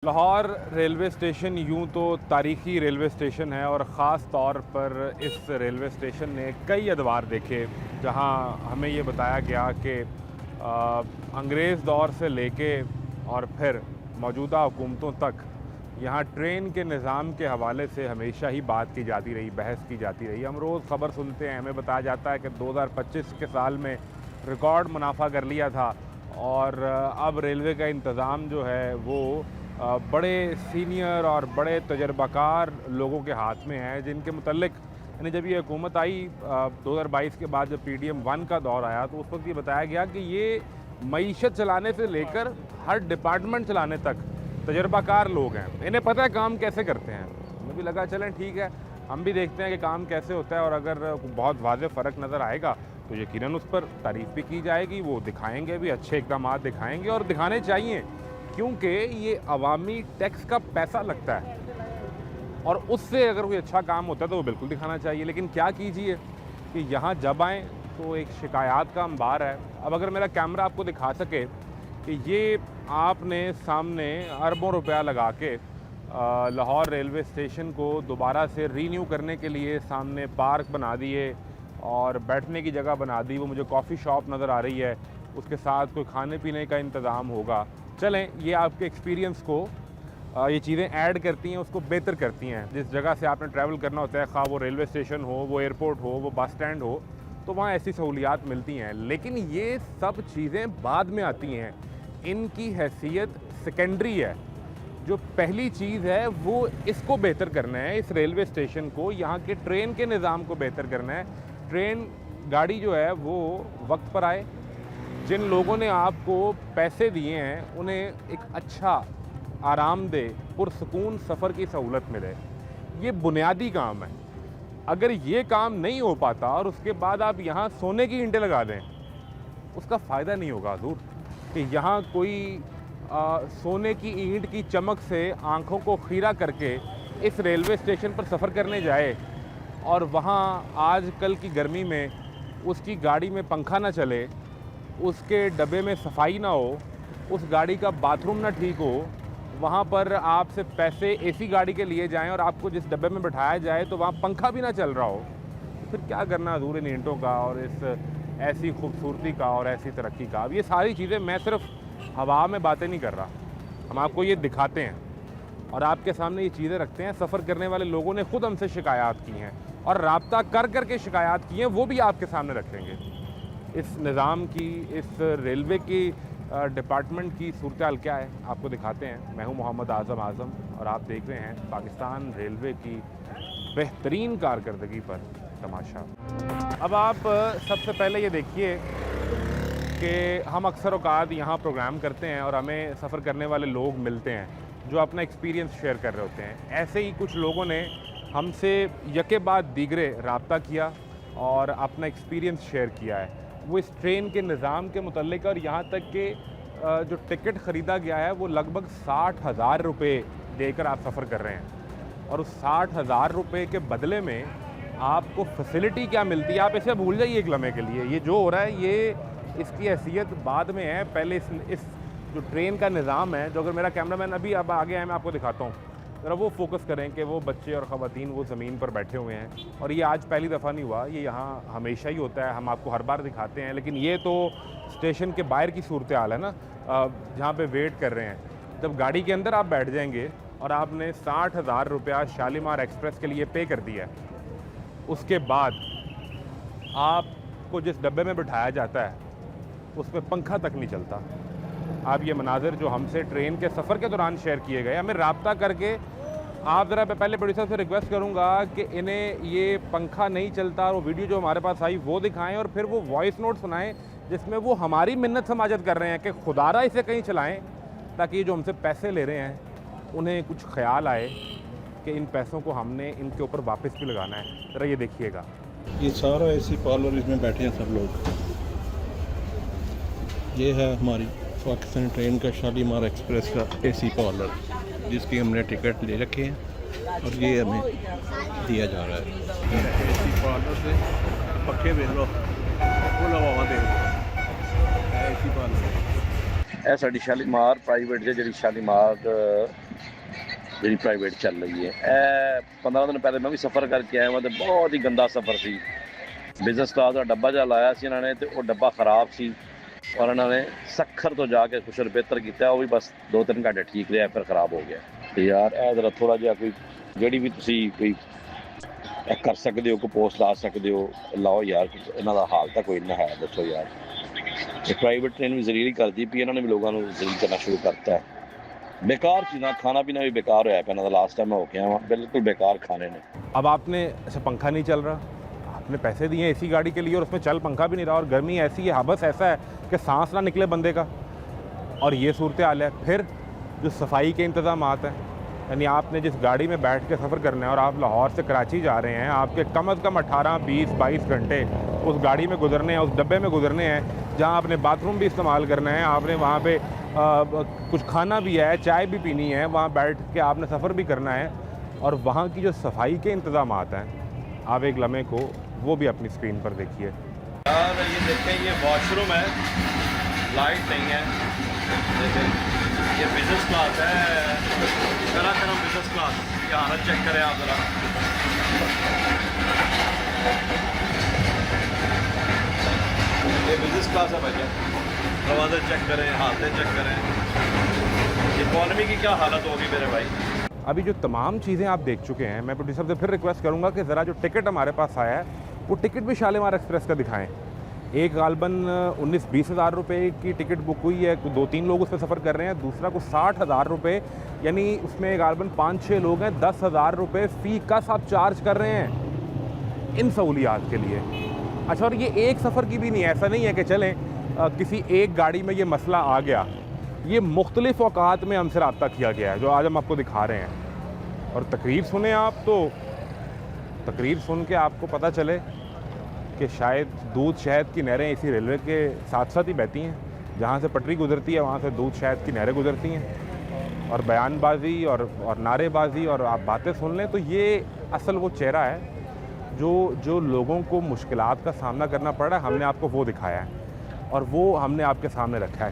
Lahore railway station यूं तो तारीख़ी रेलवे स्टेशन है और ख़ास तौर पर इस रेलवे स्टेशन ने कई अदवार देखे जहां हमें ये बताया गया कि अंग्रेज़ दौर से लेके और फिर मौजूदा हुकूमतों तक यहाँ ट्रेन के निज़ाम के हवाले से हमेशा ही बात की जाती रही, बहस की जाती रही। हम रोज़ ख़बर सुनते हैं, हमें बताया जाता है कि 2025 के साल में रिकॉर्ड मुनाफा कर लिया था और अब रेलवे का इंतज़ाम जो है वो बड़े सीनियर और बड़े तजर्बाकार लोगों के हाथ में है, जिनके मुतल्लिक यानी जब ये हुकूमत आई 2022 के बाद जब PDM 1 का दौर आया तो उस वक्त ये बताया गया कि ये मईशत चलाने से लेकर हर डिपार्टमेंट चलाने तक तजर्बाकार लोग हैं, इन्हें पता है काम कैसे करते हैं। हमें भी लगा चलें ठीक है, हम भी देखते हैं कि काम कैसे होता है और अगर बहुत वाज़ेह फ़र्क नज़र आएगा तो यकीनन उस पर तारीफ़ भी की जाएगी, वो दिखाएँगे भी, अच्छे इक़दाम दिखाएँगे और दिखाने चाहिए क्योंकि ये अवामी टैक्स का पैसा लगता है और उससे अगर कोई अच्छा काम होता है तो वो बिल्कुल दिखाना चाहिए। लेकिन क्या कीजिए कि यहाँ जब आएँ तो एक शिकायत का अंबार है। अब अगर मेरा कैमरा आपको दिखा सके कि ये आपने सामने अरबों रुपया लगा के लाहौर रेलवे स्टेशन को दोबारा से रीन्यू करने के लिए सामने पार्क बना दिए और बैठने की जगह बना दी। वो मुझे कॉफ़ी शॉप नज़र आ रही है, उसके साथ कोई खाने पीने का इंतज़ाम होगा। चलें, ये आपके एक्सपीरियंस को ये चीज़ें ऐड करती हैं, उसको बेहतर करती हैं। जिस जगह से आपने ट्रैवल करना होता है, खा वो रेलवे स्टेशन हो, वो एयरपोर्ट हो, वो बस स्टैंड हो, तो वहाँ ऐसी सहूलियात मिलती हैं। लेकिन ये सब चीज़ें बाद में आती हैं, इनकी हैसियत सेकेंडरी है। जो पहली चीज़ है वो इसको बेहतर करना है, इस रेलवे स्टेशन को, यहाँ के ट्रेन के निज़ाम को बेहतर करना है। ट्रेन गाड़ी जो है वो वक्त पर आए, जिन लोगों ने आपको पैसे दिए हैं उन्हें एक अच्छा आरामदेह पुरसकून सफ़र की सहूलत मिले, ये बुनियादी काम है। अगर ये काम नहीं हो पाता और उसके बाद आप यहाँ सोने की ईंटें लगा दें, उसका फ़ायदा नहीं होगा हज़ूर। कि यहाँ कोई सोने की ईंट की चमक से आँखों को खीरा करके इस रेलवे स्टेशन पर सफ़र करने जाए और वहाँ आजकल की गर्मी में उसकी गाड़ी में पंखा ना चले, उसके डब्बे में सफाई ना हो, उस गाड़ी का बाथरूम ना ठीक हो, वहाँ पर आपसे पैसे AC गाड़ी के लिए जाएं और आपको जिस डब्बे में बैठाया जाए तो वहाँ पंखा भी ना चल रहा हो, फिर क्या करना हज़ूर इन ईंटों का और इस ऐसी खूबसूरती का और ऐसी तरक्की का। अब ये सारी चीज़ें मैं सिर्फ हवा में बातें नहीं कर रहा, हम आपको ये दिखाते हैं और आपके सामने ये चीज़ें रखते हैं। सफ़र करने वाले लोगों ने ख़ुद हमसे शिकायत की हैं और राब्ता कर के शिकायत की हैं, वो भी आपके सामने रखेंगे। इस निज़ाम की, इस रेलवे की डिपार्टमेंट की सूरत हाल क्या है आपको दिखाते हैं। मैं हूं मोहम्मद आज़म और आप देख रहे हैं पाकिस्तान रेलवे की बेहतरीन कारकर्दगी पर तमाशा। अब आप सबसे पहले ये देखिए कि हम अक्सर औकात यहाँ प्रोग्राम करते हैं और हमें सफ़र करने वाले लोग मिलते हैं जो अपना एक्सपीरियंस शेयर कर रहे होते हैं। ऐसे ही कुछ लोगों ने हमसे यके बाद दीगरे रब्ता किया और अपना एक्सपीरियंस शेयर किया है। वो इस ट्रेन के निज़ाम के मुतल्लिक और यहाँ तक कि जो टिकट ख़रीदा गया है वो लगभग 60,000 रुपये देकर आप सफ़र कर रहे हैं और उस 60,000 रुपये के बदले में आपको फैसिलिटी क्या मिलती है, आप इसे भूल जाइए एक लम्हे के लिए। ये जो हो रहा है ये इसकी हैसियत बाद में है, पहले इस जो ट्रेन का निज़ाम है, जो अगर मेरा कैमरामैन अभी अब आगे आए मैं आपको दिखाता हूँ, ज़रा वो फोकस करें कि वो बच्चे और ख़वातीन वो ज़मीन पर बैठे हुए हैं और ये आज पहली दफ़ा नहीं हुआ, ये यहाँ हमेशा ही होता है, हम आपको हर बार दिखाते हैं। लेकिन ये तो स्टेशन के बाहर की सूरत हाल है ना, जहाँ पे वेट कर रहे हैं। जब गाड़ी के अंदर आप बैठ जाएंगे और आपने 60,000 रुपया शालीमार एक्सप्रेस के लिए पे कर दिया है, उसके बाद आपको जिस डब्बे में बिठाया जाता है उसमें पंखा तक नहीं चलता। आप ये मनाज़र जो हमसे ट्रेन के सफ़र के दौरान शेयर किए गए, हमें रब्ता करके आप ज़रा पहले प्रोड्यूसर से रिक्वेस्ट करूँगा कि इन्हें ये पंखा नहीं चलता, वो वीडियो जो हमारे पास आई वो दिखाएं और फिर वो वॉइस नोट सुनाएं जिसमें वो हमारी मिन्नत समाजत कर रहे हैं कि खुदारा इसे कहीं चलाएं, ताकि ये जो हमसे पैसे ले रहे हैं उन्हें कुछ ख्याल आए कि इन पैसों को हमने इनके ऊपर वापस भी लगाना है। ज़रा ये देखिएगा, ये सारा AC पार्लर इसमें बैठे हैं सब लोग। ये है हमारी पाकिस्तान ट्रेन का शालीमार एक्सप्रेस का AC पार्लर, जिसकी हमने टिकट ले रखे हैं और ये हमें दिया जा रहा है। AC पार्लर से पक्के ले लो, फुल हवा दे AC पार्लर। ਇਹ ਸਾਡੀ ਸ਼ਾਲੀਮਾਰ ਪ੍ਰਾਈਵੇਟ ਜਿਹੜੀ ਸ਼ਾਲੀਮਾਰ ਜਿਹੜੀ ਪ੍ਰਾਈਵੇਟ ਚੱਲ ਰਹੀ ਹੈ। ਇਹ 15 ਦਿਨ ਪਹਿਲੇ ਮੈਂ ਵੀ ਸਫ਼ਰ ਕਰਕੇ ਆਇਆ ਹਾਂ ਤੇ ਬਹੁਤ ਹੀ ਗੰਦਾ ਸਫ਼ਰ ਸੀ। ਬਿਜ਼ਨਸ ਕਲਾਸ ਦਾ ਡੱਬਾ ਜਿਹਾ ਲਾਇਆ ਸੀ ਇਹਨਾਂ ਨੇ ਤੇ ਉਹ ਡੱਬਾ ਖਰਾਬ ਸੀ ਔਰ ਇਹਨਾਂ ਨੇ ਸੱਖਰ ਤੋਂ ਜਾ ਕੇ ਕੁਛ ਬਿਹਤਰ ਕੀਤਾ, ਉਹ ਵੀ ਬਸ 2-3 ਘੰਟੇ ਠੀਕ ਰਿਹਾ ਫਿਰ ਖਰਾਬ ਹੋ ਗਿਆ। ਤੇ ਯਾਰ ਇਹ ਜ਼ਰਾ ਥੋੜ੍ਹਾ ਜਿਹਾ ਕੋਈ ਜਿਹੜੀ ਵੀ ਤੁਸੀਂ ਕੋਈ ਕਰ ਸਕਦੇ ਹੋ, ਕੋਈ ਪੋਸਟ ਲਾ ਸਕਦੇ ਹੋ, ਲਾਓ ਯਾਰ। ਇਹਨਾਂ ਦਾ ਹਾਲ ਤਾਂ ਕੋਈ ਇੰਨਾ ਹੈ ਦੱਸੋ ਯਾਰ। ਇਹ ਪ੍ਰਾਈਵੇਟ ट्रेन भी ਜ਼ਲੀਲ ਕਰਦੀ ਪਈ, ਇਹਨਾਂ ਨੇ ਵੀ ਲੋਕਾਂ ਨੂੰ ਜ਼ਲੀਲ ਕਰਨਾ ਸ਼ੁਰੂ ਕਰਤਾ ਹੈ। बेकार चीज़ा खाना पीना भी बेकार होया पे। लास्ट टाइम मैं होके आया बिल्कुल बेकार खाने ने। अब आपने अच्छा पंखा नहीं चल रहा, आपने पैसे दिए एसी गाड़ी के लिए और उसमें चल पंखा भी नहीं रहा और गर्मी ऐसी है, हबस ऐसा है कि सांस ना निकले बंदे का, और ये सूरत हाल है। फिर जो सफाई के इंतज़ाम हैं, यानी आपने जिस गाड़ी में बैठ के सफ़र करना है और आप लाहौर से कराची जा रहे हैं, आपके कम अज़ कम 18, 20, 22 घंटे उस गाड़ी में गुजरने हैं, उस डब्बे में गुजरने हैं जहाँ आपने बाथरूम भी इस्तेमाल करना है, आपने वहाँ पे कुछ खाना भी है, चाय भी पीनी है, वहाँ बैठ के आपने सफ़र भी करना है, और वहाँ की जो सफाई के इंतज़ाम हैं, आप एक लम्हे को वो भी अपनी स्क्रीन पर देखिए। यार ये देखें, ये वॉशरूम है, लाइट नहीं है। देखें ये बिजनेस क्लास है, तरह बिजनेस क्लास। ये हालत चेक करें आप ज़रा। ये बिजनेस क्लास है भैया, दरवाजे चेक करें, हालतें चेक करें। इकॉनमी की क्या हालत होगी मेरे भाई। अभी जो तमाम चीज़ें आप देख चुके हैं, मैं प्रोड्यूसर से फिर रिक्वेस्ट करूंगा कि ज़रा जो टिकट हमारे पास आया है वो टिकट भी शालीमार एक्सप्रेस का दिखाएं। एक गालबन 19-20 हज़ार रुपये की टिकट बुक हुई है, 2-3 लोग उस पर सफ़र कर रहे हैं, दूसरा को 60,000 रुपये, यानी उसमें गालबन 5-6 लोग हैं, 10,000 रुपये फ़ी का आप चार्ज कर रहे हैं इन सहूलियात के लिए। अच्छा, और ये एक सफ़र की भी नहीं है, ऐसा नहीं है कि चलें किसी एक गाड़ी में ये मसला आ गया, ये मुख्तलिफ़ औकात में हमसे रब्ता किया गया है, जो आज हम आपको दिखा रहे हैं। और तकरीर सुने आप, तो तकरीर सुन के आपको पता चले कि शायद दूध शहद की नहरें इसी रेलवे के साथ साथ ही बहती हैं, जहाँ से पटरी गुजरती है वहाँ से दूध शहद की नहरें गुजरती हैं। और बयानबाजी और नारेबाजी और आप बातें सुन लें तो ये असल वो चेहरा है जो लोगों को मुश्किलात का सामना करना पड़ रहा है। हमने आपको वो दिखाया है और वो हमने आपके सामने रखा है।